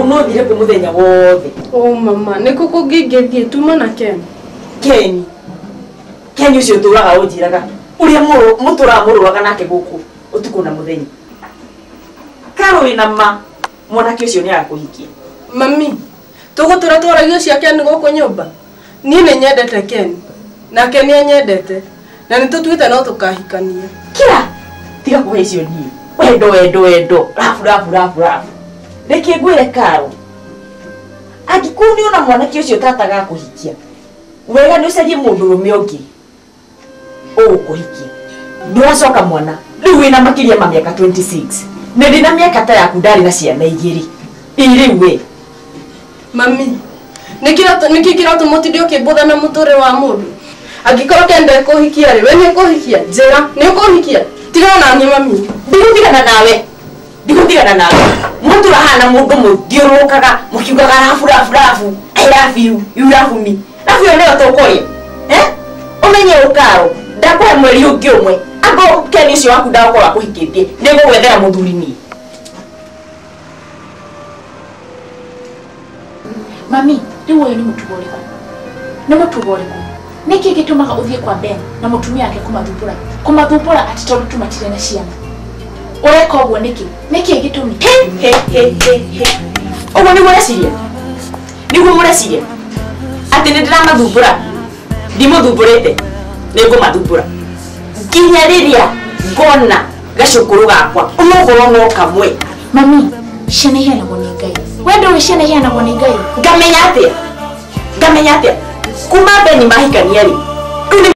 muno thire ku muthenya wothe. Oh mama, niko kugigethie tuma na Ken. Ken ucio turaga unjiraga uria mutura mururaga nake guku utuku na muthenya. Karo ina ma mwanake ucio ni akuhikia. Mami, tugutura twaragio cia Ken guku nyumba. Ni nyendete Ken. Na Ken nyendete. Na nitutuite no tukahikania. Kira tiga kuhe icio ni. Wendo. Rafu. Reke ngwire Karo. Angikuni ona mwanake ucio tataga kuhikia. Wega ni ucarie mundu rume ungi. Kuhikia. Nduracoka mwana. Riu wina makiria ma miaka 26. Na ndina miaka ta yaku ndari na ciana igiri. Iri we. Mami, nikikira tumutindio kibutha na muture wa mundu. Angikora kende kuhikia ri, we ni kuhikia. Njira, ni kuhikia. Tigana na mami. Ndigutigana nawe. Mutura hana mundu muthiurukaga mukiugaga rafu. I love you. You love me. Rafu yo leo tokoria. Umenye Karo. Ndakwa mweri ungi umwe. Ago Ken ucio waku ndakora kuhikitie. Nego gwethera muthuri ni. Mami, riu uyu ni mutugoriko. Ni mutugoriko. Niki gitumaga uthie kwa Ben na mutumia yake kumathumbura ati tondu tumatire na ciana. Ureka uguo niki gitumi. Uguo ni mureciria. Niguo mureciria. Ati ni ndiramathumbura. Ndimuthumbурite. Nigumathumbura. Kinya riria ngona gacukuru gakwa. Umugoro no kamwe. Mami, ciana iheanagwo ni Ngai. Wendo we ciana iheanagwo ni Ngai. Ngamenya atia. Kuma Ben mahikania ri.